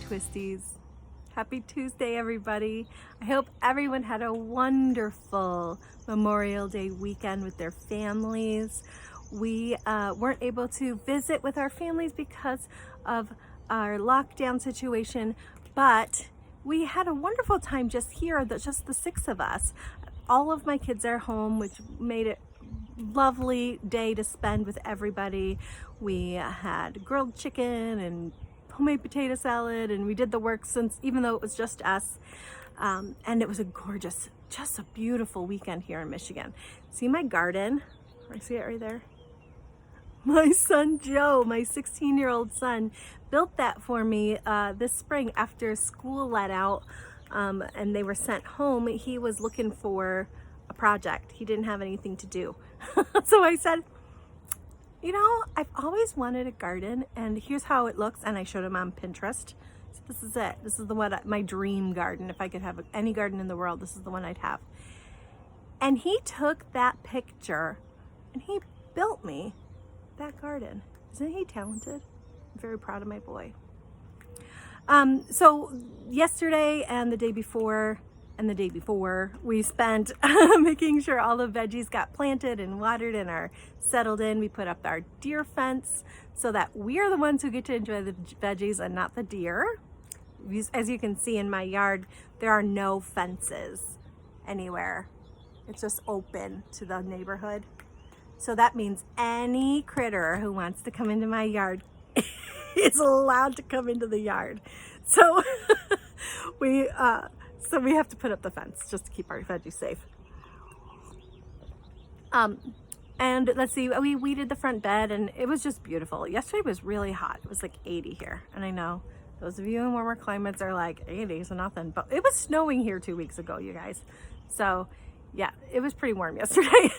Twisties. Happy Tuesday, everybody. I hope everyone had a wonderful Memorial Day weekend with their families. We weren't able to visit with our families because of our lockdown situation, but we had a wonderful time just here, just the six of us. All of my kids are home, which made it lovely day to spend with everybody. We had grilled chicken and homemade potato salad, and we did the work since, even though it was just us. And it was a gorgeous, just a beautiful weekend here in Michigan. See my garden? I see it right there. My son Joe, my 16-year-old son, built that for me this spring after school let out and they were sent home. He was looking for a project. He didn't have anything to do. So I said, you know, I've always wanted a garden, and here's how it looks. And I showed him on Pinterest. So this is it. This is the one, my dream garden. If I could have any garden in the world, this is the one I'd have. And he took that picture and he built me that garden. Isn't he talented? I'm very proud of my boy. So yesterday and the day before we spent making sure all the veggies got planted and watered and are settled in. We put up our deer fence so that we're the ones who get to enjoy the veggies and not the deer. As you can see in my yard, there are no fences anywhere. It's just open to the neighborhood. So that means any critter who wants to come into my yard is allowed to come into the yard. So we have to put up the fence just to keep our veggies safe. And let's see, we weeded the front bed and it was just beautiful. Yesterday was really hot. It was like 80 here. And I know those of you in warmer climates are like 80 is nothing, but it was snowing here 2 weeks ago, you guys. So yeah, it was pretty warm yesterday.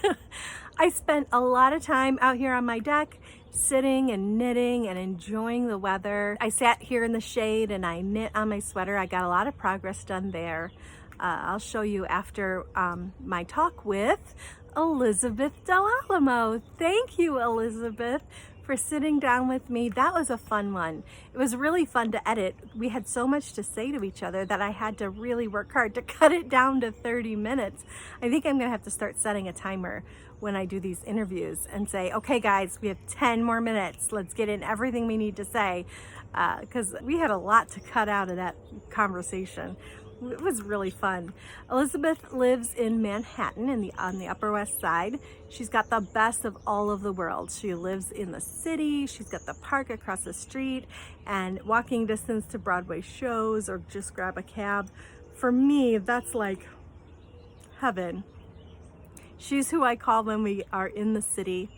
I spent a lot of time out here on my deck, sitting and knitting and enjoying the weather. I sat here in the shade and I knit on my sweater. I got a lot of progress done there. I'll show you after my talk with Elizaeth delalamo. Thank you, Elizaeth, for sitting down with me. That was a fun one. It was really fun to edit. We had so much to say to each other that I had to really work hard to cut it down to 30 minutes. I think I'm gonna have to start setting a timer when I do these interviews and say, okay guys, we have 10 more minutes. Let's get in everything we need to say, because we had a lot to cut out of that conversation. It was really fun. Elizaeth lives in Manhattan on the Upper West Side. She's got the best of all of the world. She lives in the city. She's got the park across the street and walking distance to Broadway shows or just grab a cab. For me, that's like heaven. She's who I call when we are in the city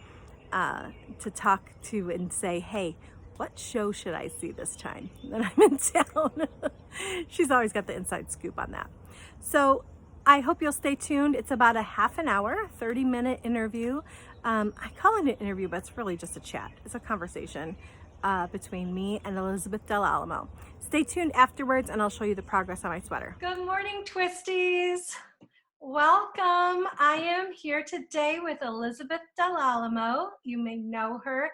to talk to and say, hey, what show should I see this time that I'm in town? She's always got the inside scoop on that. So I hope you'll stay tuned. It's about a half an hour, 30-minute interview. I call it an interview, but it's really just a chat. It's a conversation between me and Elizaeth delalamo. Stay tuned afterwards and I'll show you the progress on my sweater. Good morning, Twisties. Welcome. I am here today with Elizaeth delalamo. You may know her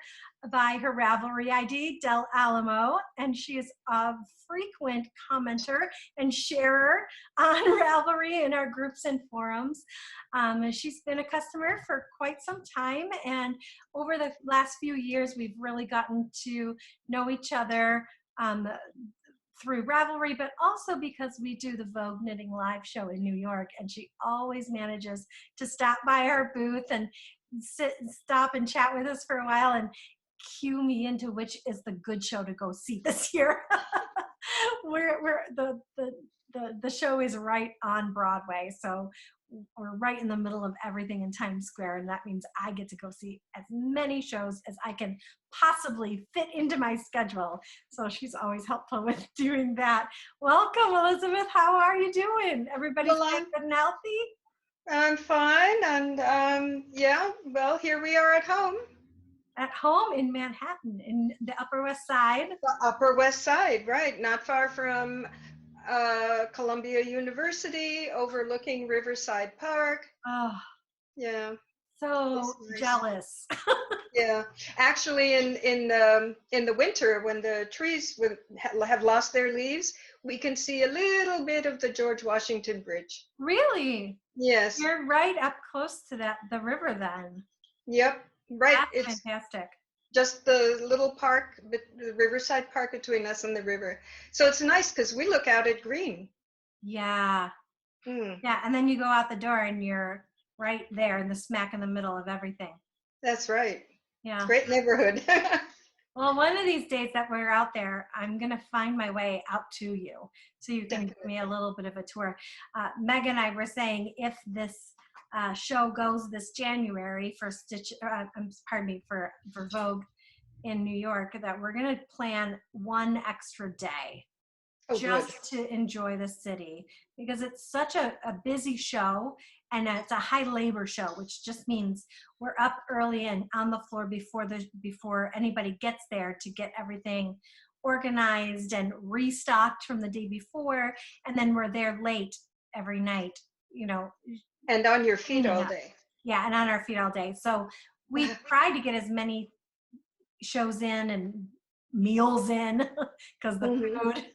by her Ravelry ID, Del Alamo, and she is a frequent commenter and sharer on Ravelry in our groups and forums. She's been a customer for quite some time, and over the last few years, we've really gotten to know each other through Ravelry, but also because we do the Vogue Knitting Live show in New York, and she always manages to stop by our booth and stop and chat with us for a while and cue me into which is the good show to go see this year. The show is right on Broadway, so we're right in the middle of everything in Times Square, and that means I get to go see as many shows as I can possibly fit into my schedule. So she's always helpful with doing that. Welcome, Elizaeth. How are you doing? Everybody's good and healthy? I'm fine, and yeah, well, here we are at home. At home in Manhattan, in the Upper West Side. The Upper West Side, right, not far from Columbia University, overlooking Riverside Park. Oh, yeah. so Nice. jealous. Yeah, actually, in the winter, when the trees have lost their leaves, we can see a little bit of the George Washington Bridge. Really? Yes. You're right up close to the river then. Yep. Right. That's It's fantastic. just the little park, the Riverside Park between us and the river. So it's nice because we look out at green. Yeah. Mm, Yeah. And then you go out the door and you're right there in the smack in the middle of everything. that's right. Yeah. Great neighborhood. Well, one of these days that we're out there, I'm going to find my way out to you so you can give me a little bit of a tour. Meg and I were saying if this show goes this January for pardon me, for Vogue in New York, that we're going to plan one extra day Oh, good. just to enjoy the city because it's such a busy show and it's a high labor show, which just means we're up early and on the floor before anybody gets there to get everything organized and restocked from the day before, and then we're there late every night, you know, And on your feet cleaning all up. day. Yeah, and on our feet all day. So we try to get as many shows in and meals in because the Mhm. food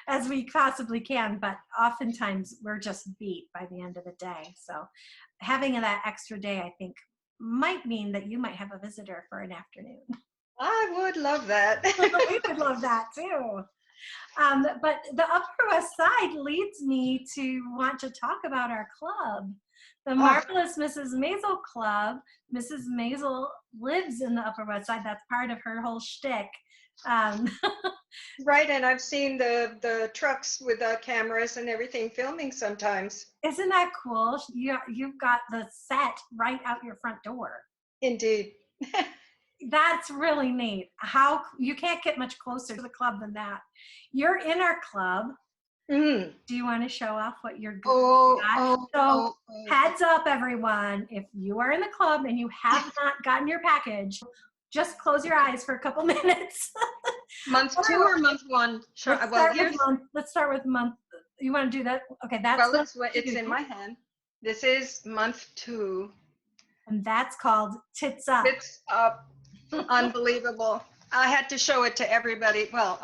as we possibly can, but oftentimes we're just beat by the end of the day. So having that extra day, I think, might mean that you might have a visitor for an afternoon. I would love that. We would love that too. But the Upper West Side leads me to want to talk about our club, the Marvelous Mrs. Maisel Club. Mrs. Maisel lives in the Upper West Side. That's part of her whole shtick. Right, and I've seen the trucks with cameras and everything filming sometimes. Isn't that cool? You've got the set right out your front door. Indeed. That's really neat. How you can't get much closer to the club than that. You're in our club. Mm. Do you want to show off what you're got? Oh. Heads up, everyone. If you are in the club and you have not gotten your package, just close your eyes for a couple minutes. Month 2 or month 1? Sure. Let's start with month. You want to do that? Okay, that's it's in my hand. This is month 2. And that's called Tits Up. Tits Up. Unbelievable. I had to show it to everybody. Well,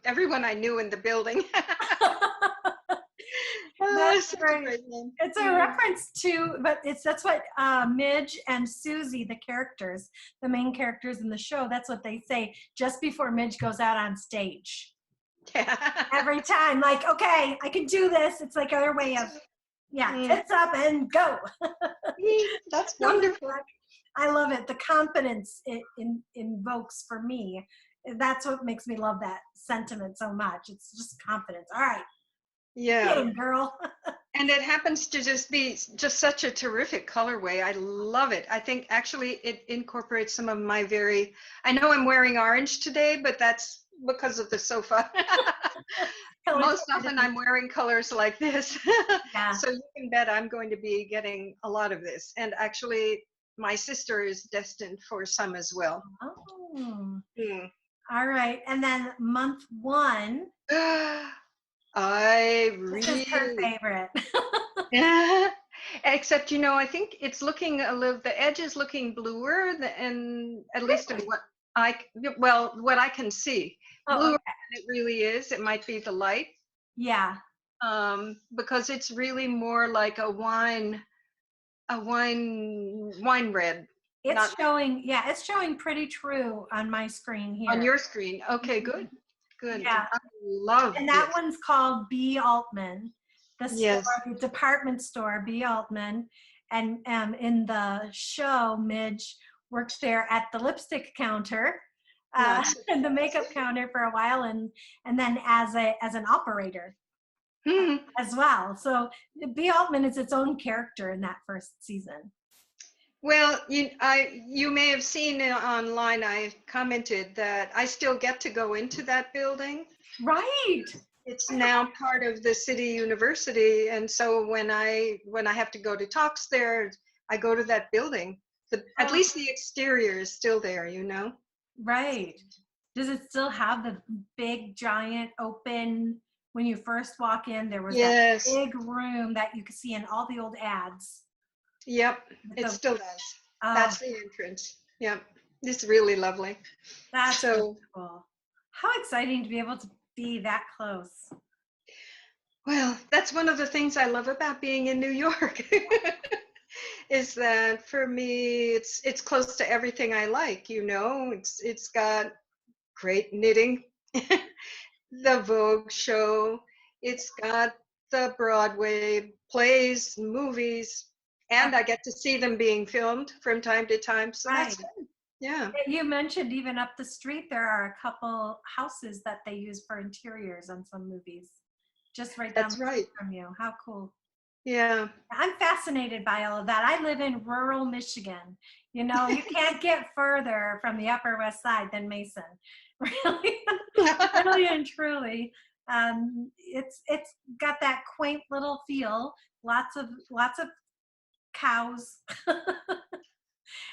everyone I knew in the building. That's great. It's a reference to, but that's what Midge and Susie, the main characters in the show, that's what they say just before Midge goes out on stage. Every time, like, okay, I can do this. It's like their way of, tits up and go. That's wonderful. I love it. The confidence it invokes for me. That's what makes me love that sentiment so much. It's just confidence. All right. Yeah. Get 'em, girl. And it happens to just be such a terrific colorway. I love it. I think actually it incorporates some of my I know I'm wearing orange today, but that's because of the sofa. Most often I'm wearing colors like this. Yeah. So you can bet I'm going to be getting a lot of this. And actually my sister is destined for some as well. Oh. All right. And then month 1. This is her favorite. Except, I think it's looking the edge is looking bluer and at least in what I can see. Bluer than it really is. It might be the light. Yeah. Because it's really more like a wine red. It's showing pretty true on my screen here. On your screen. Okay, good. Good. Yeah. I love And that one's called B. Altman. Yes. The department store, B. Altman. And in the show, Midge works there at the lipstick counter and the makeup counter for a while, and then as an operator as well. So B. Altman is its own character in that first season. Well, you may have seen online, I commented that I still get to go into that building. Right. It's now part of the city university, and so when I have to go to talks there, I go to that building. At least the exterior is still there, Right. Does it still have the big giant open? When you first walk in, there was that big room that you could see in all the old ads. Yep, it still does. That's the entrance. Yep. It's really lovely. That's really So, cool. How exciting to be able to be that close. well, that's one of the things I love about being in New York. Is that for me it's close to everything I like, you know. It's got great knitting, the Vogue show, it's got the Broadway plays, movies, and I get to see them being filmed from time to time, so that's Right. good. Yeah, You mentioned even up the street, there are a couple houses that they use for interiors on some movies, just right down that's the street right. from you. How cool. Yeah. I'm fascinated by all of that. I live in rural Michigan. You know, you can't get further from the Upper West Side than Mason. Really, really and truly. It's got that quaint little feel. Lots of cows.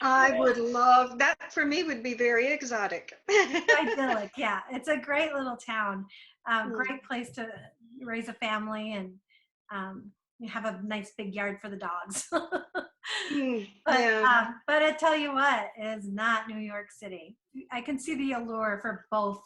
I would love that. For me would be very exotic. Idyllic, yeah. It's a great little town. Mm, Great place to raise a family and you have a nice big yard for the dogs. yeah. But I tell you what, it is not New York City. I can see the allure for both.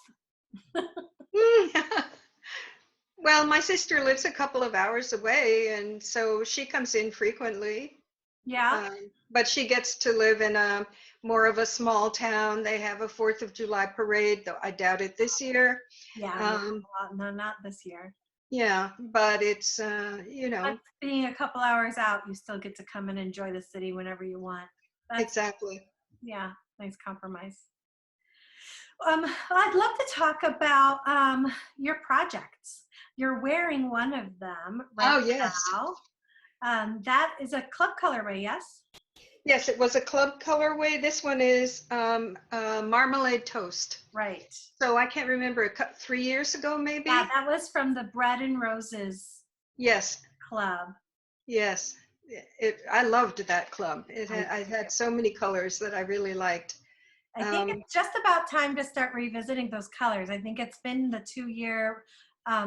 Well, my sister lives a couple of hours away, and so she comes in frequently. Yeah, But she gets to live in a more of a small town. They have a 4th of July parade, though I doubt it this year. yeah, no, Um, no, not this year. yeah, but it's, But being a couple hours out, you still get to come and enjoy the city whenever you want. That's, exactly. yeah, nice compromise. I'd love to talk about your projects. You're wearing one of them right Oh, yes. now. That is a club colorway, yes? Yes, it was a club colorway. This one is Marmalade Toast. Right. So I can't remember, 3 years ago, Yeah, maybe? that was from the Bread and Roses Yes, Club. yes. I loved that club. I I had so many colors that I really liked. I think Um, it's just about time to start revisiting those colors. I think it's been the 2-year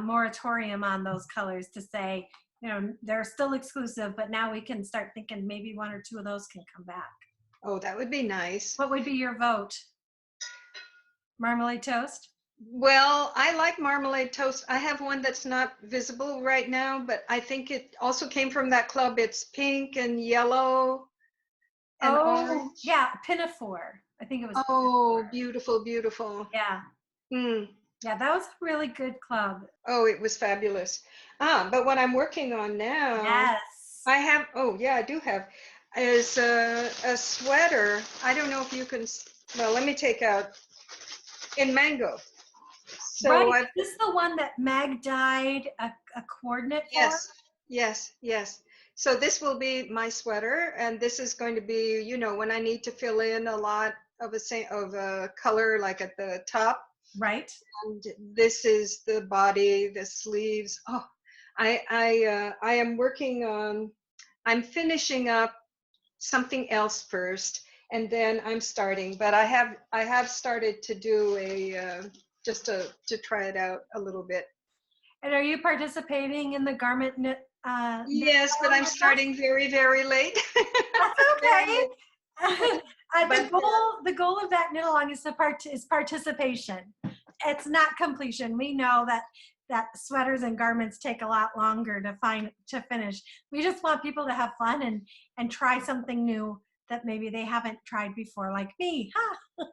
moratorium on those colors to say, you know, they're still exclusive, but now we can start thinking maybe 1 or 2 of those can come back. oh, that would be nice. What would be your vote? Marmalade Toast? Well, I like Marmalade Toast. I have one that's not visible right now, but I think it also came from that club. It's pink and yellow and Oh, orange. yeah, Pinafore. I think it was Oh, Pinafore. beautiful, beautiful. Yeah, Mm. yeah, that was a really good club. Oh, it was fabulous. But what I'm working on now, Yes. I have, oh, yeah, I do have, is a sweater. I don't know if you can, well, let me take out in mango. Right. So I've, Is this the one that Meg dyed a coordinate for? yes, yes, yes. So this will be my sweater, and this is going to be, when I need to fill in a lot of a color, like at the top. Right. And this is the body, the sleeves. Oh, I am working on. I'm finishing up something else first, and then I'm starting. But I have started to do just to try it out a little bit. And are you participating in the garment knit Yes, but I'm along with us? starting very, very late. That's Very okay. late. The But goal of that knit along is participation. It's not completion. We know that sweaters and garments take a lot longer to finish. We just want people to have fun and try something new that maybe they haven't tried before, like me. Huh?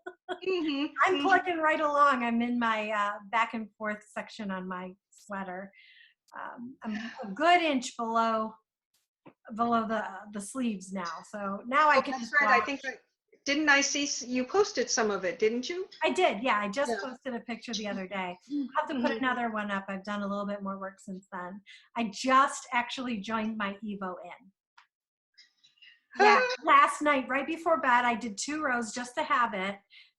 mhm, I'm mhm. plugging right along. I'm in my back and forth section on my sweater. I'm a good inch below the sleeves now. So now I Oh, can that's just right. watch. Didn't I see you posted some of it, didn't you? I did, yeah. I just Yeah. posted a picture the other day. Mhm, I'll have to put mhm. another one up. I've done a little bit more work since then. I just actually joined my Evo in. Yeah, last night, right before bed, I did 2 rows just to have it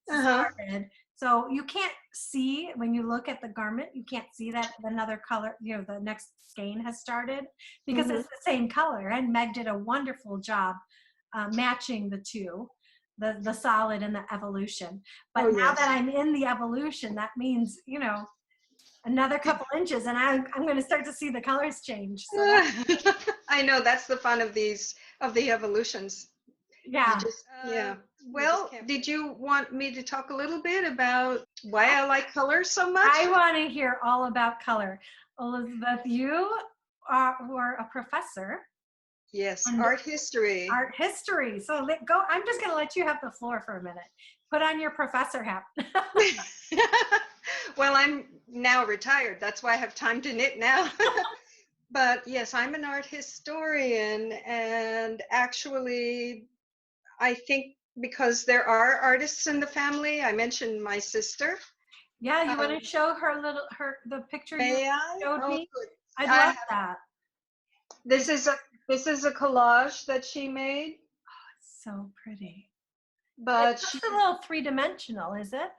Uh-huh. started. So you can't see when you look at the garment, you can't see that another color, the next skein has started because Mhm. it's the same color. And Meg did a wonderful job matching the two, the solid and the evolution. Oh, But now that yes. I'm in the evolution, that means, another couple inches and I'm going to start to see the colors change. So that, I know that's the fun of the evolutions. You yeah. just, yeah. Well, did you want me to talk a little bit about why I like color so much? I want to hear all about color. Elizaeth, you were a professor. Yes, art history. Art history. So go. I'm just going to let you have the floor for a minute. Put on your professor hat. Well, I'm now retired. That's why I have time to knit now. But yes, I'm an art historian, and actually, I think because there are artists in the family, I mentioned my sister. Yeah, you want to show the picture you showed me? Good. I'd love that. This is a collage that she made. Oh, it's so pretty. But it's a little three-dimensional, is it?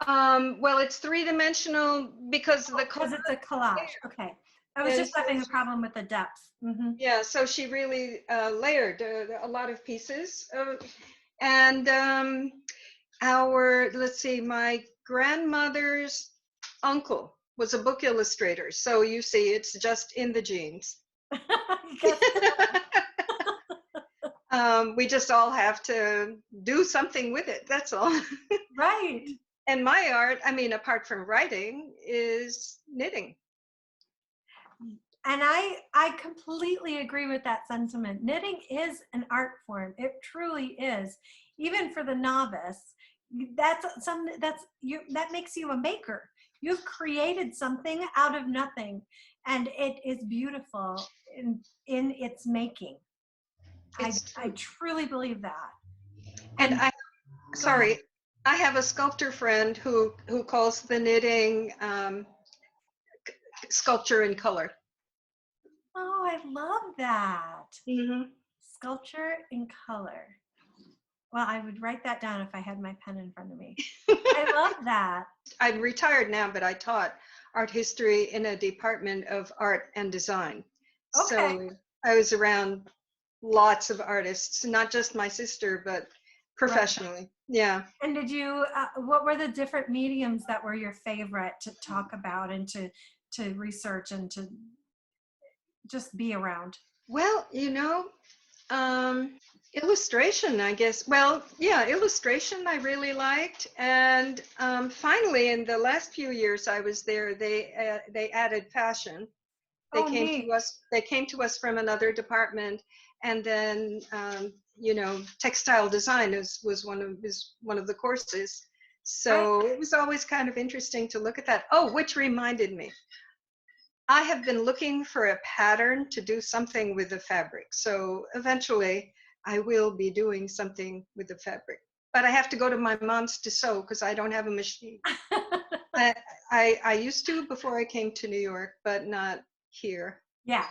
Well, it's three-dimensional because it's a collage. Okay. I was just having a problem with the depth. Mm-hmm. Yeah, so she really layered a lot of pieces. And let's see, my grandmother's uncle was a book illustrator. So you see, it's just in the genes. We just all have to do something with it. That's all. Right. And my art, I mean, apart from writing, is knitting. And I completely agree with that sentiment. Knitting is an art form. It truly is. Even for the novice, that makes you a maker. You've created something out of nothing, and it is beautiful in its making. I truly believe that. And I have a sculptor friend who calls the knitting sculpture in color. Oh, I love that. Mm-hmm. Sculpture in color. Well, I would write that down if I had my pen in front of me. I love that. I'm retired now, but I taught art history in a department of art and design. Okay. So I was around lots of artists, not just my sister, but professionally. Right. Yeah. And did you, what were the different mediums that were your favorite to talk about and to research and to just be around? Well, illustration, I guess. Well, yeah, illustration I really liked. And finally, in the last few years I was there, they added fashion. They came to us from another department, and then textile design was one of the courses. So It was always kind of interesting to look at that. Oh, which reminded me, I have been looking for a pattern to do something with the fabric. So eventually I will be doing something with the fabric, but I have to go to my mom's to sew because I don't have a machine. I used to before I came to New York, but not here. Yeah.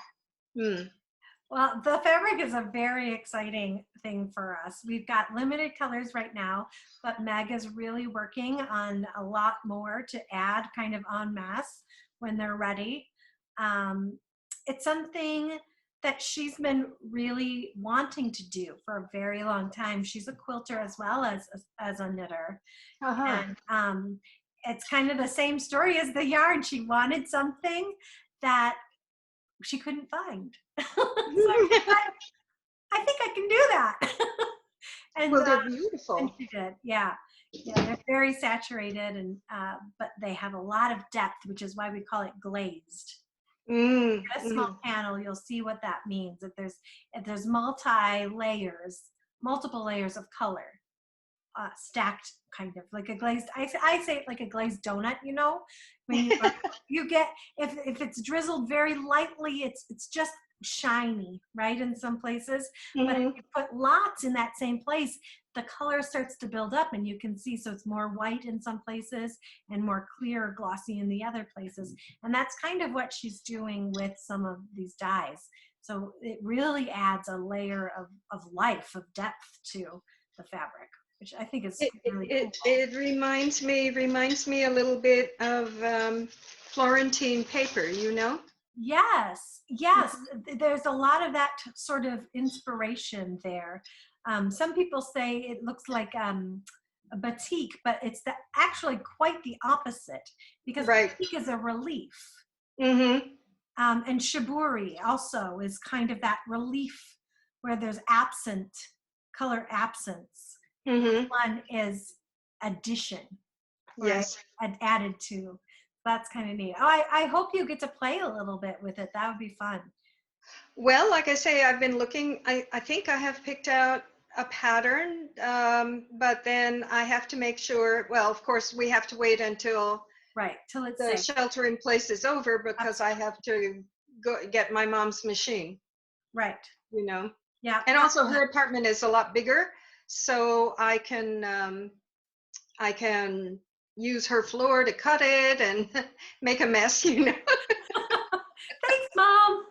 Well, the fabric is a very exciting thing for us. We've got limited colors right now, but Meg is really working on a lot more to add kind of en masse when they're ready. It's something that she's been really wanting to do for a very long time. She's a quilter as well as a knitter. Uh-huh. And it's kind of the same story as the yarn. She wanted something that she couldn't find. So I think I can do that. And well, they're beautiful. And she did, yeah. They're very saturated, and but they have a lot of depth, which is why we call it glazed. In a small panel, you'll see what that means. If there's multiple layers of color, stacked kind of like a glazed. I say it like a glazed donut. When you get if it's drizzled very lightly, it's just shiny, right, in some places. But if you put lots in that same place, the color starts to build up, and you can see, so it's more white in some places and more clear, glossy in the other places. And that's kind of what she's doing with some of these dyes. So it really adds a layer of life, of depth to the fabric, which I think is really cool. It reminds me a little bit of Florentine paper, Yes, there's a lot of that sort of inspiration there. Some people say it looks like a batik, but it's actually quite the opposite, because batik is a relief. And shibori also is kind of that relief where there's color absence. Mm-hmm. One is addition, right? Yes. Added to. That's kind of neat. Oh, I hope you get to play a little bit with it. That would be fun. Well, like I say, I've been looking, I think I have picked out a pattern, but then I have to make sure, well, of course, we have to wait until Right, till it's the safe. shelter in place is over because I have to go get my mom's machine, Right. you know. Yeah. And also her apartment is a lot bigger, so I can use her floor to cut it and make a mess, you know. Thanks, Mom.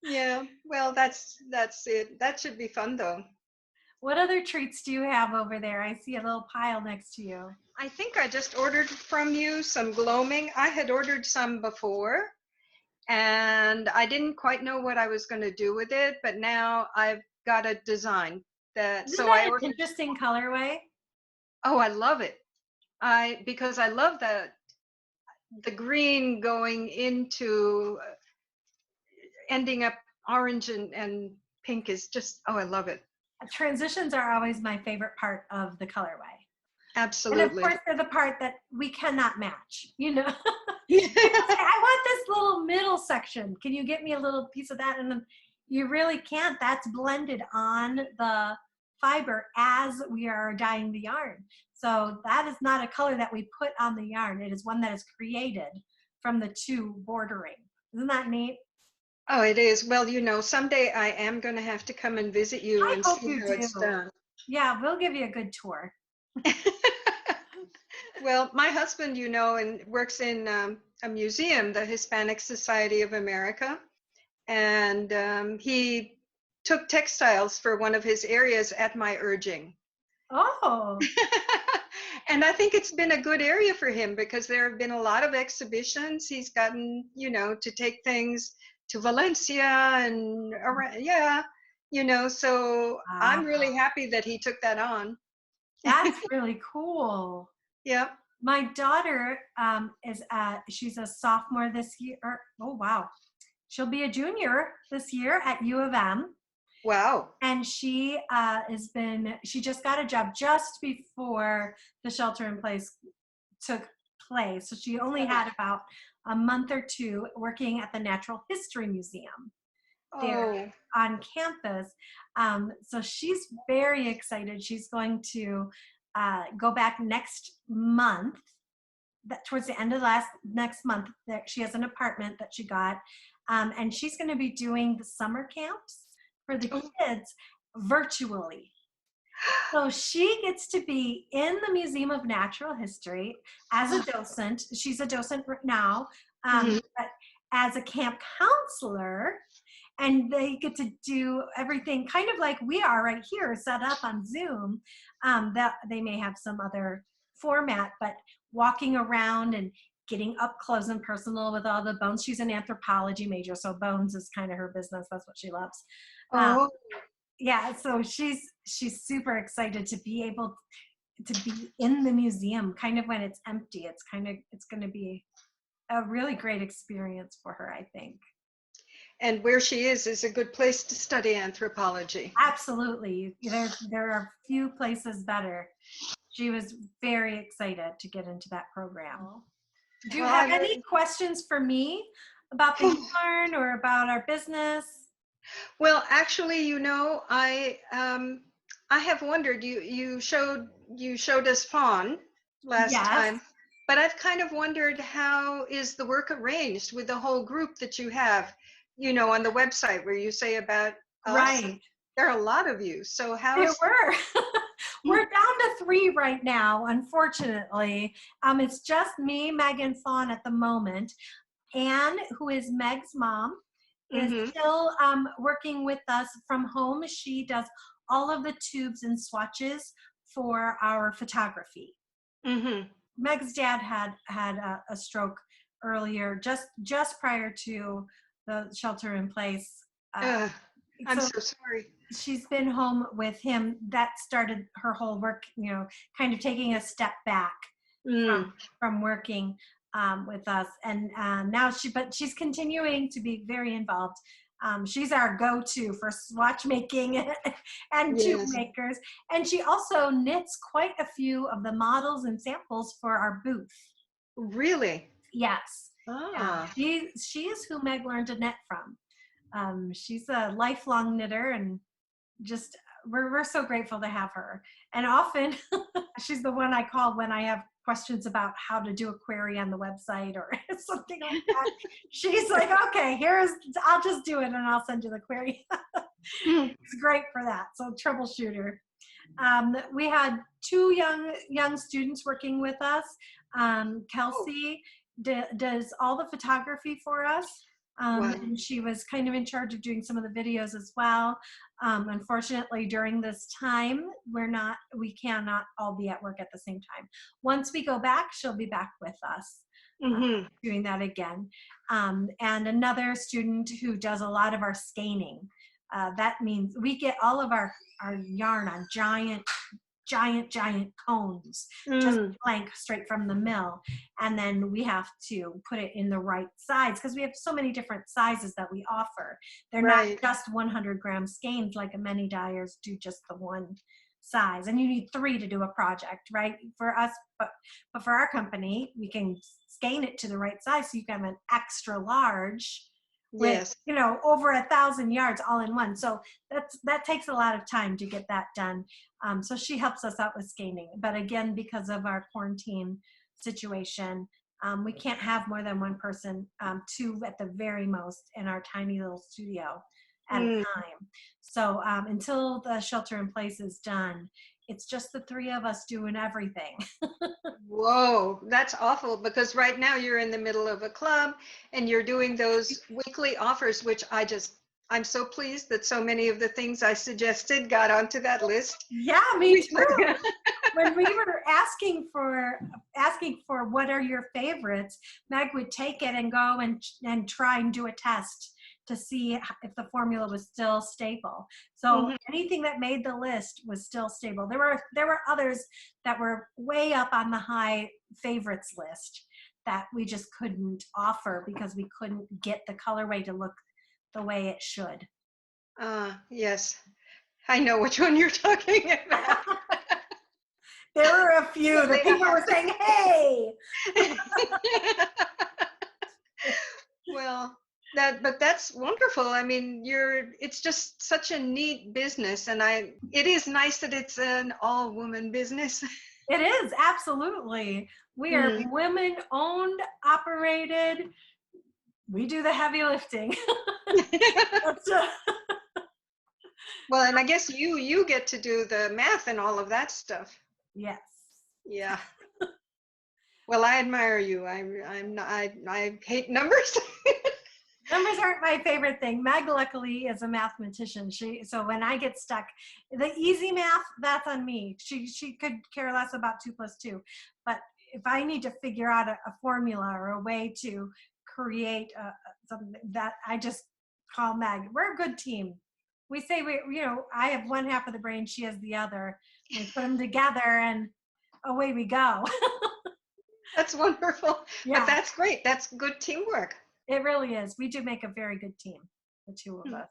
Yeah, well, that's it. That should be fun though. What other treats do you have over there? I see a little pile next to you. I think I just ordered from you some gloaming. I had ordered some before and I didn't quite know what I was going to do with it, but now I've got a design that Isn't so that I an ordered. interesting colorway? Oh, I love it. Because I love the green going into ending up orange and pink is just, oh, I love it. Transitions are always my favorite part of the colorway. And of Absolutely. course, they're the part that we cannot match, you know. People say, I want this little middle section. Can you get me a little piece of that? And then you really can't. That's blended on the fiber as we are dyeing the yarn. So that is not a color that we put on the yarn. It is one that is created from the two bordering. Isn't that neat? Oh, it is. Well, you know, someday I am going to have to come and visit you I and hope see you how it's do. done. Yeah, we'll give you a good tour. Well, my husband, you know, and works in a museum, the Hispanic Society of America, and he took textiles for one of his areas at my urging. Oh, And I think it's been a good area for him because there have been a lot of exhibitions. He's gotten, you know, to take things to Valencia and around, yeah, you know, so I'm wow. really happy that he took that on. That's really cool. Yeah. My daughter she's a sophomore this year. Oh, wow. She'll be a junior this year at U of M. Wow. And she she just got a job just before the shelter in place took place. So she only had about a month or two working at the Natural History Museum there Oh, on campus. So she's very excited. She's going to go back next month. That towards the end of next month, that she has an apartment that she got, and she's going to be doing the summer camps for the oh. kids virtually. So she gets to be in the Museum of Natural History as a docent. She's a docent now, Mhm. but as a camp counselor, and they get to do everything kind of like we are right here, set up on Zoom. That they may have some other format, but walking around and getting up close and personal with all the bones. She's an anthropology major, so bones is kind of her business. That's what she loves. Um, Oh, yeah, so she's super excited to be able to be in the museum, kind of when it's empty. It's going to be a really great experience for her, I think. and where she is a good place to study anthropology. Absolutely. There are few places better. She was very excited to get into that program. Do you Well, have any questions for me about the really, yarn or about our business? well, actually, you know, I have wondered. You showed us fawn last Yes. time, but I've kind of wondered how is the work arranged with the whole group that you have, you know, on the website where you say about us. Right. There are a lot of you, so There how's were. We're down to 3 right now, unfortunately. It's just me, Meg, and Fawn at the moment. Anne, who is Meg's mom, is mm-hmm, still working with us from home. She does all of the tubes and swatches for our photography. mm-hmm. Meg's dad had a stroke earlier, just prior to the shelter in place. I'm So so sorry. she's been home with him. That started her whole work, kind of taking a step back Mm. from working with us. And now but she's continuing to be very involved She's our go-to for swatch making and tube Yes. makers. And she also knits quite a few of the models and samples for our booth. Really? Yes. Ah. She is who Meg learned to knit from. She's a lifelong knitter, and just we're so grateful to have her. And often she's the one I call when I have questions about how to do a query on the website or something like that. She's like, okay, I'll just do it and I'll send you the query. It's great for that. So troubleshooter. We had two young students working with us. Kelsey does all the photography for us. Wow. And she was kind of in charge of doing some of the videos as well. Unfortunately, during this time, we cannot all be at work at the same time. Once we go back, she'll be back with us doing that again. And another student who does a lot of our scanning. That means we get all of our yarn on giant cones, just blank straight from the mill. And then we have to put it in the right size because we have so many different sizes that we offer. They're not just 100-gram skeins like many dyers do just the one size. And you need 3 to do a project, right? For us, but for our company, we can skein it to the right size so you can have an extra large with over 1,000 yards all in one. So that takes a lot of time to get that done. So she helps us out with scanning. But again, because of our quarantine situation, we can't have more than one person, 2 at the very most, in our tiny little studio at a time. So until the shelter in place is done, it's just the 3 of us doing everything. Whoa, that's awful, because right now you're in the middle of a club and you're doing those weekly offers, which I'm so pleased that so many of the things I suggested got onto that list. Yeah, me too. When we were asking for what are your favorites, Meg would take it and go and try and do a test to see if the formula was still stable. So anything that made the list was still stable. There were others that were way up on the high favorites list that we just couldn't offer because we couldn't get the colorway to look the way it should. Yes, I know which one you're talking about. There were a few that people were saying, hey. Well, but that's wonderful. I mean, it's just such a neat business, and it is nice that it's an all-woman business. It is, absolutely. We are women-owned, operated. We do the heavy lifting. Well, and I guess you get to do the math and all of that stuff. Yes. Yeah. Well, I admire you. I hate numbers. Numbers aren't my favorite thing. Meg, luckily, is a mathematician. So when I get stuck, the easy math, that's on me. She could care less about 2 + 2. But if I need to figure out a formula or a way to create something, that I just call Meg. We're a good team. We say I have one half of the brain, she has the other. We put them together and away we go. That's wonderful. Yeah. But that's great. That's good teamwork. It really is. We do make a very good team, the 2 of us.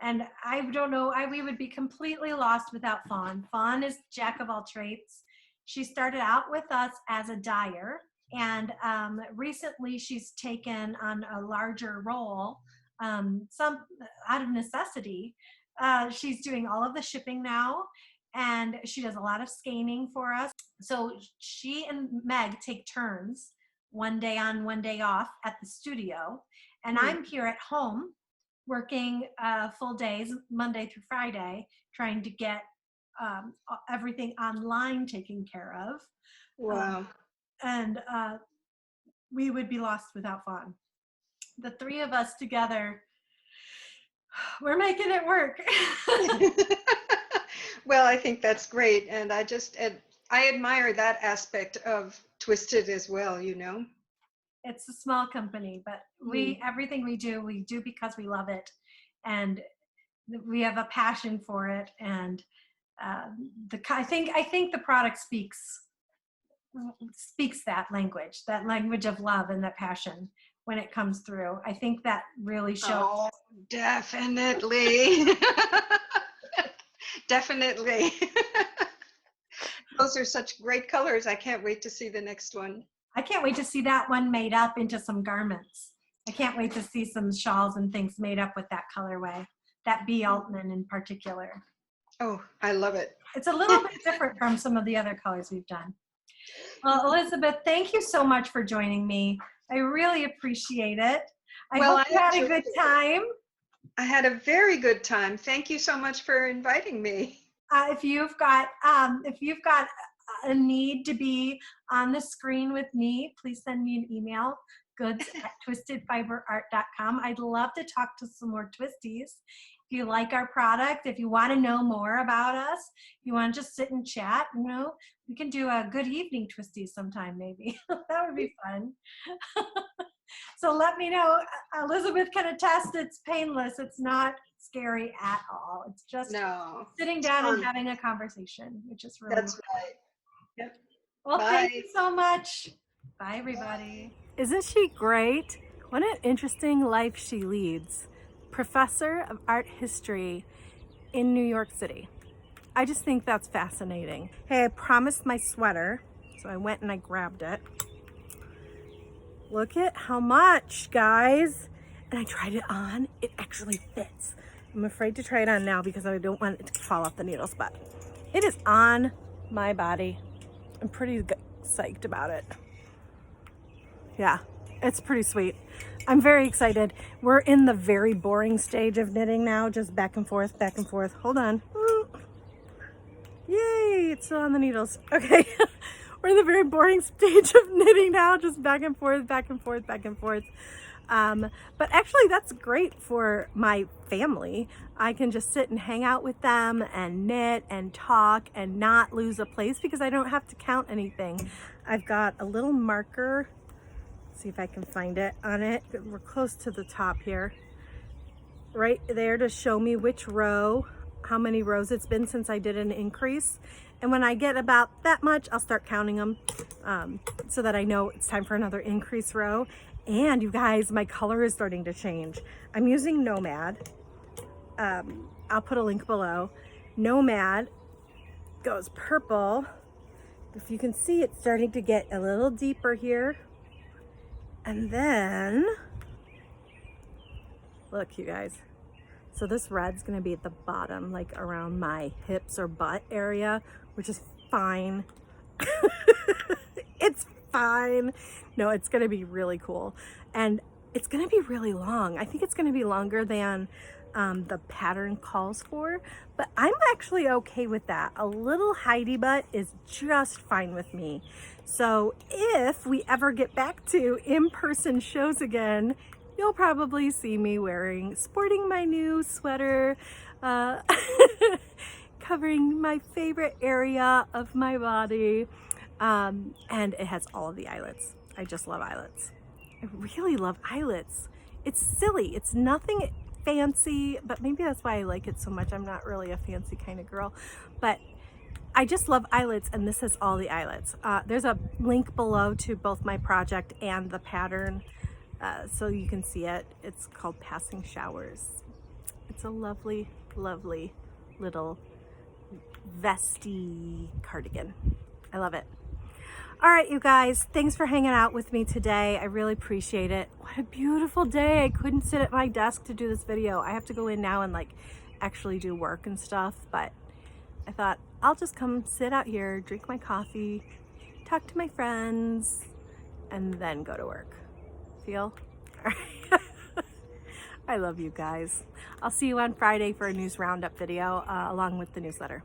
And I don't know, we would be completely lost without Fawn. Fawn is jack of all trades. She started out with us as a dyer, and recently she's taken on a larger role, some out of necessity. She's doing all of the shipping now, and she does a lot of scanning for us. So she and Meg take turns, one day on, one day off at the studio. And I'm here at home working full days, Monday through Friday, trying to get everything online taken care of. Wow. And we would be lost without Fawn. The 3 of us together, we're making it work. Well, I think that's great. And I admire that aspect of Twisted as well, It's a small company, but everything we do because we love it, and we have a passion for it. And I think the product speaks that language of love and that passion when it comes through. I think that really shows. Oh, Definitely. Definitely. Those are such great colors. I can't wait to see the next one. I can't wait to see that one made up into some garments. I can't wait to see some shawls and things made up with that colorway, that B. Altman in particular. Oh, I love it. It's a little bit different from some of the other colors we've done. Well, Elizaeth, thank you so much for joining me. I really appreciate it. I hope you had a good time. I had a very good time. Thank you so much for inviting me. If you've got a need to be on the screen with me, please send me an email, goods@twistedfiberart.com. I'd love to talk to some more twisties. If you like our product, if you want to know more about us, if you want to just sit and chat, you know, we can do a good evening twisty sometime maybe. That would be fun. So let me know. Elizaeth can attest it's painless. It's not scary at all. It's just sitting down and having a conversation, which is really That's right. Yep. Well, Bye. thank you so much. Bye, everybody. Isn't she great? What an interesting life she leads. Professor of art history in New York City. I just think that's fascinating. Hey, I promised my sweater, so I went and I grabbed it. Look at how much, guys. And I tried it on. It actually fits. I'm afraid to try it on now because I don't want it to fall off the needles, but it is on my body. I'm pretty psyched about it. Yeah, it's pretty sweet. I'm very excited. We're in the very boring stage of knitting now, just back and forth, back and forth. Hold on. Yay, it's still on the needles. Okay. We're in the very boring stage of knitting now, just back and forth, back and forth, back and forth. But actually that's great for my family. I can just sit and hang out with them and knit and talk and not lose a place because I don't have to count anything. I've got a little marker. Let's see if I can find it on it. We're close to the top here. Right there to show me which row, how many rows it's been since I did an increase. And when I get about that much, I'll start counting them so that I know it's time for another increase row. And you guys, my color is starting to change. I'm using Nomad. I'll put a link below. Nomad goes purple. If you can see, it's starting to get a little deeper here. And then, look you guys. So this red's gonna be at the bottom, like around my hips or butt area, which is fine. It's fine. No, it's gonna be really cool. And it's gonna be really long. I think it's gonna be longer than the pattern calls for, but I'm actually okay with that. A little Heidi butt is just fine with me. So if we ever get back to in-person shows again, you'll probably see me sporting my new sweater, covering my favorite area of my body. And it has all of the eyelets. I just love eyelets. I really love eyelets. It's silly. It's nothing fancy, but maybe that's why I like it so much. I'm not really a fancy kind of girl, but I just love eyelets, and this has all the eyelets. There's a link below to both my project and the pattern, so you can see it. It's called Passing Showers. It's a lovely, lovely little vesty cardigan. I love it. All right, you guys, thanks for hanging out with me today. I really appreciate it. What a beautiful day. I couldn't sit at my desk to do this video. I have to go in now and like actually do work and stuff, but I thought I'll just come sit out here, drink my coffee, talk to my friends, and then go to work. Feel? All right. I love you guys. I'll see you on Friday for a news roundup video along with the newsletter.